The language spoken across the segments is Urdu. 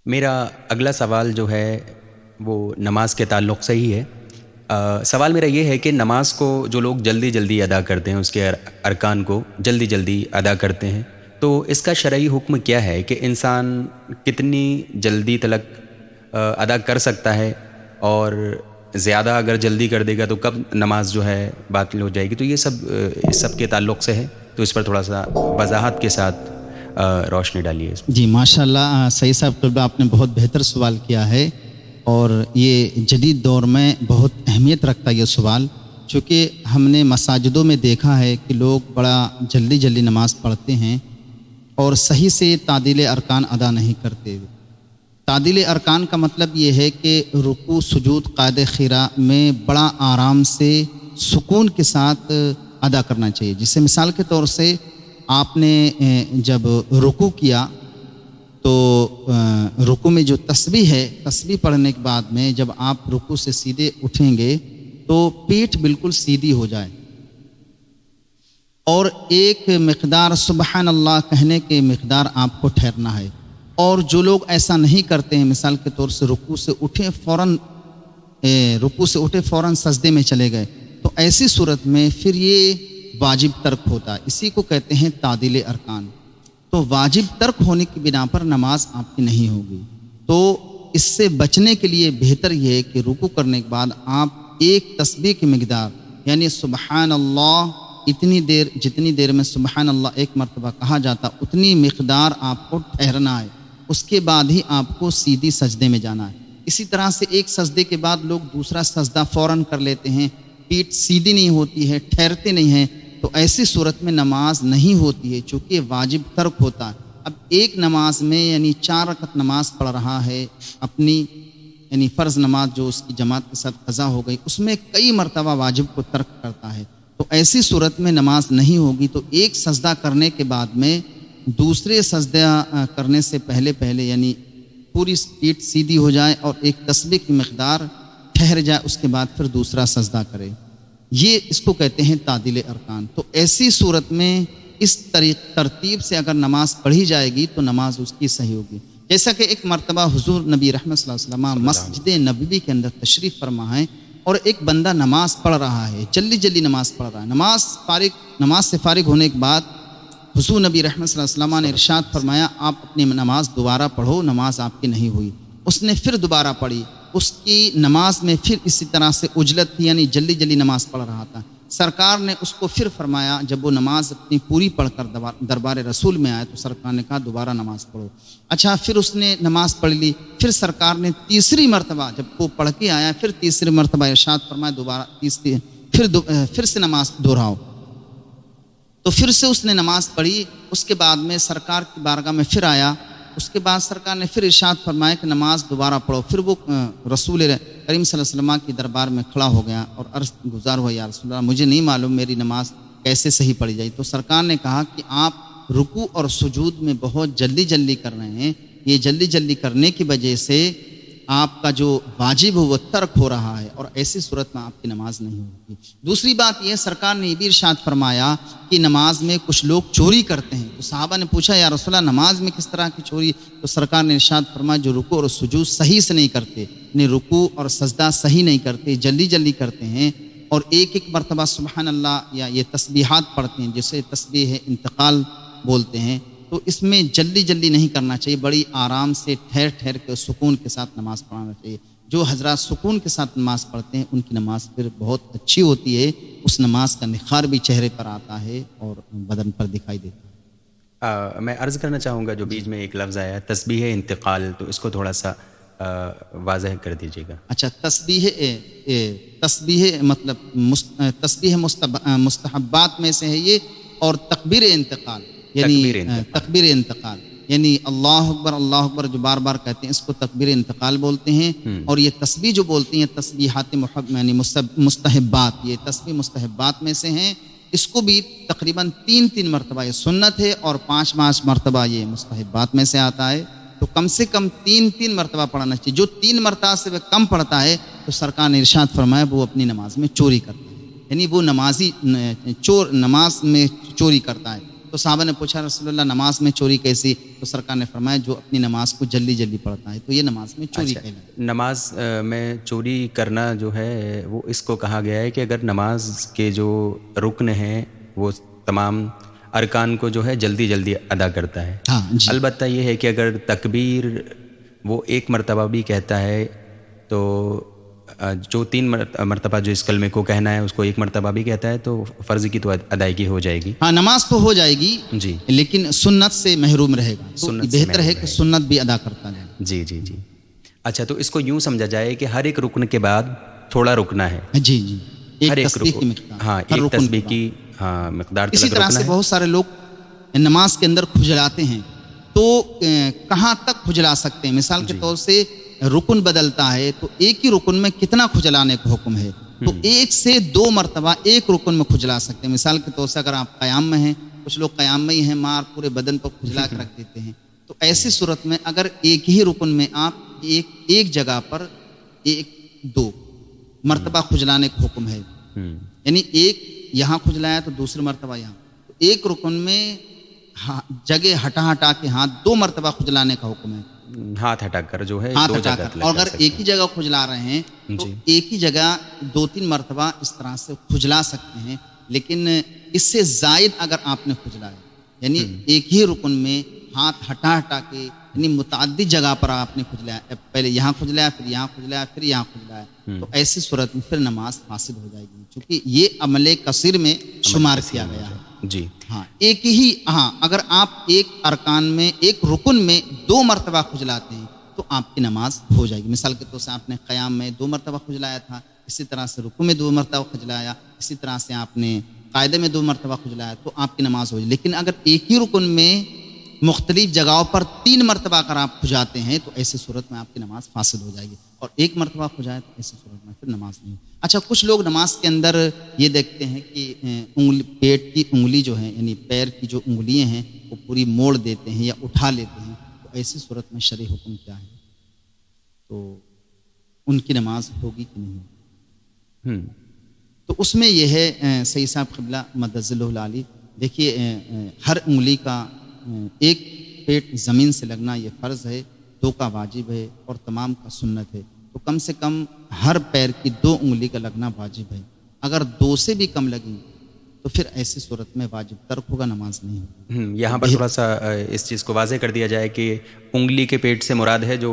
میرا اگلا سوال جو ہے وہ نماز کے تعلق سے ہی ہے۔ سوال میرا یہ ہے کہ نماز کو جو لوگ جلدی جلدی ادا کرتے ہیں، اس کے ارکان کو جلدی جلدی ادا کرتے ہیں، تو اس کا شرعی حکم کیا ہے کہ انسان کتنی جلدی تلک ادا کر سکتا ہے، اور زیادہ اگر جلدی کر دے گا تو کب نماز جو ہے باطل ہو جائے گی؟ تو یہ سب اس سب کے تعلق سے ہے، تو اس پر تھوڑا سا وضاحت کے ساتھ روشنی ڈالیے اس جی ماشاء اللہ، سعید صاحب طلبہ آپ نے بہت بہتر سوال کیا ہے، اور یہ جدید دور میں بہت اہمیت رکھتا ہے یہ سوال، چونکہ ہم نے مساجدوں میں دیکھا ہے کہ لوگ بڑا جلدی جلدی نماز پڑھتے ہیں اور صحیح سے تعدیل ارکان ادا نہیں کرتے۔ تعدیل ارکان کا مطلب یہ ہے کہ رکوع سجود قاعدہ خیرہ میں بڑا آرام سے سکون کے ساتھ ادا کرنا چاہیے۔ جسے مثال کے طور سے آپ نے جب رکوع کیا تو رکوع میں جو تسبیح ہے، تسبیح پڑھنے کے بعد میں جب آپ رکوع سے سیدھے اٹھیں گے تو پیٹھ بالکل سیدھی ہو جائے، اور ایک مقدار سبحان اللہ کہنے کے مقدار آپ کو ٹھہرنا ہے۔ اور جو لوگ ایسا نہیں کرتے ہیں، مثال کے طور سے رکوع سے اٹھے فوراً سجدے میں چلے گئے، تو ایسی صورت میں پھر یہ واجب ترک ہوتا ہے، اسی کو کہتے ہیں تعدیل ارکان۔ تو واجب ترک ہونے کی بنا پر نماز آپ کی نہیں ہوگی۔ تو اس سے بچنے کے لیے بہتر یہ ہے کہ رکوع کرنے کے بعد آپ ایک تسبیح کی مقدار، یعنی سبحان اللہ جتنی دیر میں سبحان اللہ ایک مرتبہ کہا جاتا، اتنی مقدار آپ کو ٹھہرنا ہے، اس کے بعد ہی آپ کو سیدھی سجدے میں جانا ہے۔ اسی طرح سے ایک سجدے کے بعد لوگ دوسرا سجدہ فوراً کر لیتے ہیں، پیٹھ سیدھی نہیں ہوتی ہے، ٹھہرتے نہیں ہیں، تو ایسی صورت میں نماز نہیں ہوتی ہے، چونکہ واجب ترک ہوتا ہے۔ اب ایک نماز میں یعنی 4 رکعت نماز پڑھ رہا ہے اپنی، یعنی فرض نماز جو اس کی جماعت کے ساتھ قضا ہو گئی، اس میں کئی مرتبہ واجب کو ترک کرتا ہے، تو ایسی صورت میں نماز نہیں ہوگی۔ تو ایک سجدہ کرنے کے بعد میں دوسرے سجدہ کرنے سے پہلے یعنی پوری پیٹھ سیدھی ہو جائے اور ایک تسبیح کی مقدار ٹھہر جائے، اس کے بعد پھر دوسرا سجدہ کرے، یہ اس کو کہتے ہیں تعدیل ارکان۔ تو ایسی صورت میں اس ترتیب سے اگر نماز پڑھی جائے گی تو نماز اس کی صحیح ہوگی۔ جیسا کہ ایک مرتبہ حضور نبی رحمت صلی اللہ علیہ وسلم مسجد نبوی کے اندر تشریف فرما ہے، اور ایک بندہ نماز پڑھ رہا ہے، جلدی جلدی نماز پڑھ رہا ہے۔ نماز سے فارغ ہونے کے بعد حضور نبی رحمت صلی اللہ علیہ وسلم نے ارشاد فرمایا، آپ اپنی نماز دوبارہ پڑھو، نماز آپ کی نہیں ہوئی۔ اس نے پھر دوبارہ پڑھی، اس کی نماز میں پھر اسی طرح سے عجلت تھی، یعنی جلدی جلدی نماز پڑھ رہا تھا۔ سرکار نے اس کو پھر فرمایا، جب وہ نماز اپنی پوری پڑھ کر دربار رسول میں آئے تو سرکار نے کہا دوبارہ نماز پڑھو۔ اچھا، پھر اس نے نماز پڑھ لی، پھر سرکار نے تیسری مرتبہ جب وہ پڑھ کے آیا، پھر تیسری مرتبہ ارشاد فرمایا دوبارہ پھر سے نماز دہراؤ۔ تو پھر سے اس نے نماز پڑھی، اس کے بعد میں سرکار کی بارگاہ میں پھر آیا، اس کے بعد سرکار نے پھر ارشاد فرمایا کہ نماز دوبارہ پڑھو۔ پھر وہ رسول کریم صلی اللہ علیہ وسلم کی دربار میں کھڑا ہو گیا اور عرض گزار ہوا، یا رسول اللہ مجھے نہیں معلوم میری نماز کیسے صحیح پڑھی جائے۔ تو سرکار نے کہا کہ آپ رکوع اور سجود میں بہت جلدی جلدی کر رہے ہیں، یہ جلدی جلدی کرنے کی وجہ سے آپ کا جو واجب ہو وہ ترک ہو رہا ہے، اور ایسی صورت میں آپ کی نماز نہیں ہوگی۔ دوسری بات یہ، سرکار نے یہ بھی ارشاد فرمایا کہ نماز میں کچھ لوگ چوری کرتے ہیں۔ تو صحابہ نے پوچھا، یا رسول اللہ نماز میں کس طرح کی چوری؟ تو سرکار نے ارشاد فرمایا، جو رکوع اور سجود صحیح سے نہیں کرتے، یعنی رکوع اور سجدہ صحیح نہیں کرتے، جلدی جلدی کرتے ہیں، اور ایک مرتبہ سبحان اللہ یا یہ تسبیحات پڑھتے ہیں، جسے تسبیح انتقال بولتے ہیں، تو اس میں جلدی جلدی نہیں کرنا چاہیے، بڑی آرام سے ٹھہر کے سکون کے ساتھ نماز پڑھنا چاہیے۔ جو حضرات سکون کے ساتھ نماز پڑھتے ہیں ان کی نماز پھر بہت اچھی ہوتی ہے، اس نماز کا نخار بھی چہرے پر آتا ہے اور بدن پر دکھائی دیتا ہے۔ میں عرض کرنا چاہوں گا، جو بیچ میں ایک لفظ آیا تسبیح انتقال، تو اس کو تھوڑا سا واضح کر دیجیے گا۔ اچھا، تسبیح مطلب تسبیح مستحبات میں سے ہے یہ، اور تکبیر انتقال یعنی تکبیر انتقال یعنی اللہ اکبر جو بار بار کہتے ہیں، اس کو تکبیر انتقال بولتے ہیں۔ اور یہ تسبیح جو بولتے ہیں تسبیحات یعنی مستحبات، یہ تسبیح مستحبات میں سے ہیں۔ اس کو بھی تقریباً 3 مرتبہ یہ سنت ہے، اور 5 مرتبہ یہ مستحبات میں سے آتا ہے۔ تو کم سے کم 3 مرتبہ پڑھنا چاہیے۔ جو 3 مرتبہ سے وہ کم پڑھتا ہے تو سرکار نے ارشاد فرمایا وہ اپنی نماز میں چوری کرتا ہے، یعنی وہ نماز میں چوری کرتا ہے۔ تو صحابہ نے پوچھا رسول اللہ نماز میں چوری کیسی؟ تو سرکار نے فرمایا جو اپنی نماز کو جلدی جلدی پڑھتا ہے تو یہ نماز میں چوری اچھا، کہلاتی نماز میں چوری کرنا جو ہے وہ اس کو کہا گیا ہے کہ اگر نماز کے جو رکن ہیں وہ تمام ارکان کو جو ہے جلدی جلدی ادا کرتا ہے. ہاں جی البتہ یہ ہے کہ اگر تکبیر وہ ایک مرتبہ بھی کہتا ہے تو جو 3 مرتبہ جو اس کلمے کو کہنا ہے اس کو 1 مرتبہ بھی کہتا ہے تو فرض کی تو ادائیگی ہو جائے گی. ہاں نماز تو ہو جائے گی جی لیکن سنت سے محروم رہے گا. تو سنت سے بہتر ہے محروم کہ رہے گا. سنت بھی ادا کرتا جائے. جی جی جی. اچھا تو اس کو یوں سمجھا جائے کہ ہر ایک رکن کے بعد تھوڑا رکنا ہے. جی جی ہر ایک ایک تسبیح کی رکن، مقدار ہاں ہر ایک رکن تسبیح کے کی بعد. ہاں مقدار اسی تلک طرح رکنا سے ہے. بہت سارے لوگ نماز کے اندر کھجلاتے ہیں تو کہاں تک کھجلا سکتے ہیں؟ مثال کے جی. طور سے رکن بدلتا ہے تو ایک ہی رکن میں کتنا کھجلانے کا حکم ہے؟ تو 1 سے 2 مرتبہ ایک رکن میں کھجلا سکتے ہیں. مثال کے طور سے اگر آپ قیام میں ہیں، کچھ لوگ قیام میں ہی ہیں مار پورے بدن پر کھجلا کے رکھ دیتے ہیں. تو ایسی صورت میں اگر ایک ہی رکن میں آپ ایک جگہ پر 1-2 مرتبہ کھجلانے کا حکم ہے، یعنی ایک یہاں کھجلایا تو دوسری مرتبہ یہاں، تو ایک رکن میں جگہ ہٹا ہٹا کے 2 مرتبہ کھجلانے کا حکم ہے. ہاتھ ہٹا کر جو ہے ہاتھ 2 ہٹا جگہ کر. تلک اور کر اگر سکتے ایک ہی ہیں. جگہ کھجلا رہے ہیں تو جی. ایک ہی جگہ 2-3 مرتبہ اس طرح سے کھجلا سکتے ہیں. لیکن اس سے زائد اگر آپ نے کھجلایا یعنی ایک ہی رکن میں ہاتھ ہٹا ہٹا کے یعنی متعدد جگہ پر آپ نے کھجلایا، پہلے یہاں کھجلایا پھر یہاں کھجلایا پھر یہاں کھجلایا، تو ایسی صورت میں پھر نماز فاسد ہو جائے گی کیونکہ یہ عمل کثیر میں شمار کیا گیا ہے. جی ہاں ایک ہی اگر آپ ایک ارکان میں ایک رکن میں 2 مرتبہ کھجلاتے ہیں تو آپ کی نماز ہو جائے گی. مثال کے طور سے آپ نے قیام میں 2 مرتبہ کھجلایا تھا، اسی طرح سے رکوع میں 2 مرتبہ کھجلایا، اسی طرح سے آپ نے قاعدے میں 2 مرتبہ کھجلایا تو آپ کی نماز ہو جائے. لیکن اگر ایک ہی رکن میں مختلف جگہوں پر 3 مرتبہ اگر آپ کھجاتے ہیں تو ایسی صورت میں آپ کی نماز فاسد ہو جائے گی. اور 1 مرتبہ کھجائے تو ایسی صورت میں پھر نماز نہیں. اچھا کچھ لوگ نماز کے اندر یہ دیکھتے ہیں کہ پیٹ کی انگلی جو ہے یعنی پیر کی جو انگلیاں ہیں وہ پوری موڑ دیتے ہیں یا اٹھا لیتے ہیں، تو ایسی صورت میں شرعی حکم کیا ہے؟ تو ان کی نماز ہوگی کہ نہیں ہوگی؟ تو اس میں یہ ہے سید صاحب قبلہ مدظ اللہ العالی، دیکھیے ہر انگلی کا ایک پیٹ زمین سے لگنا یہ فرض ہے، 2 کا واجب ہے اور تمام کا سنت ہے. تو کم سے کم ہر پیر کی 2 انگلی کا لگنا واجب ہے. اگر 2 سے بھی کم لگیں تو پھر ایسی صورت میں واجب ترک ہوگا، نماز نہیں ہوگی. یہاں پر تھوڑا سا اس چیز کو واضح کر دیا جائے کہ انگلی کے پیٹ سے مراد ہے جو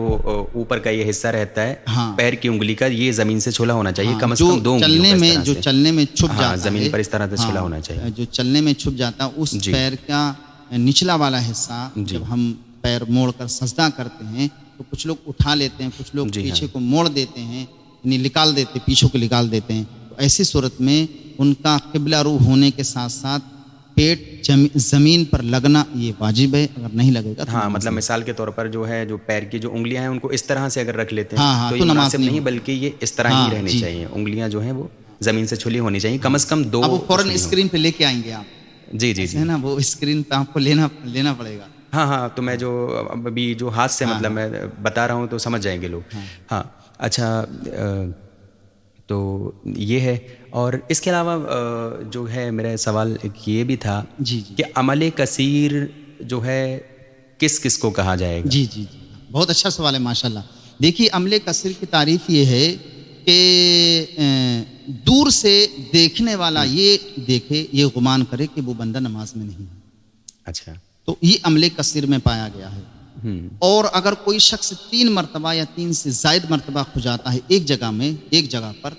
اوپر کا یہ حصہ رہتا ہے پیر کی انگلی کا، یہ زمین سے چھلا ہونا چاہیے کم از کم 2 انگلیوں جو چلنے میں چھپ جاتا ہے زمین پر اس طرح سے چھلا ہونا چاہیے. جو چلنے میں چھپ جاتا ہے اس پیر کا نچلا والا حصہ جب ہم پیر موڑ کر سجدہ کرتے ہیں تو کچھ لوگ اٹھا لیتے ہیں، کچھ لوگ پیچھے کو موڑ دیتے ہیں یعنی نکال دیتے، پیچھے کو نکال دیتے ہیں. تو ایسی صورت میں ان کا قبلہ رو ہونے کے ساتھ ساتھ پیٹ زمین پر لگنا یہ واجب ہے. اگر نہیں لگے گا تو مطلب مثال کے طور پر جو ہے جو پیر کی جو انگلیاں ہیں ان کو اس طرح سے اگر رکھ لیتے ہیں تو یہ مناسب نہیں، بلکہ یہ اس طرح ہی رہنی چاہیے. انگلیاں جو ہیں وہ زمین سے چھلی ہونی چاہیے کم از کم 2. وہ فوراً اسکرین پہ لے کے آئیں گے آپ. جی جی جی ہے نا، وہ اسکرین پہ آپ کو لینا پڑے گا. ہاں تو میں جو ابھی جو ہاتھ سے مطلب میں بتا رہا ہوں تو سمجھ جائیں گے لوگ. ہاں اچھا تو یہ ہے. اور اس کے علاوہ جو ہے میرا سوال ایک یہ بھی تھا کہ عمل کثیر جو ہے کس کس کو کہا جائے گا؟ جی بہت اچھا سوال ہے ماشاءاللہ. دیکھیے عمل کثیر کی تعریف یہ ہے کہ دور سے دیکھنے والا یہ دیکھے، یہ گمان کرے کہ وہ بندہ نماز میں نہیں ہے. اچھا تو یہ عمل کثیر میں پایا گیا ہے. اور اگر کوئی شخص 3 مرتبہ یا 3 سے زائد مرتبہ کھجاتا ہے ایک جگہ پر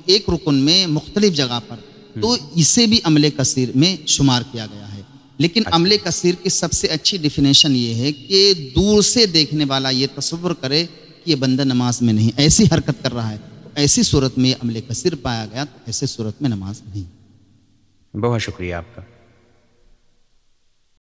ایک رکن میں مختلف جگہ پر تو اسے بھی عمل کثیر میں شمار کیا گیا ہے. لیکن عمل کثیر کی سب سے اچھی ڈیفینیشن یہ ہے کہ دور سے دیکھنے والا یہ تصور کرے کہ یہ بندہ نماز میں نہیں، ایسی حرکت کر رہا ہے، تو ایسی صورت میں عمل کثیر پایا گیا، تو ایسی صورت میں نماز نہیں. بہت شکریہ آپ کا.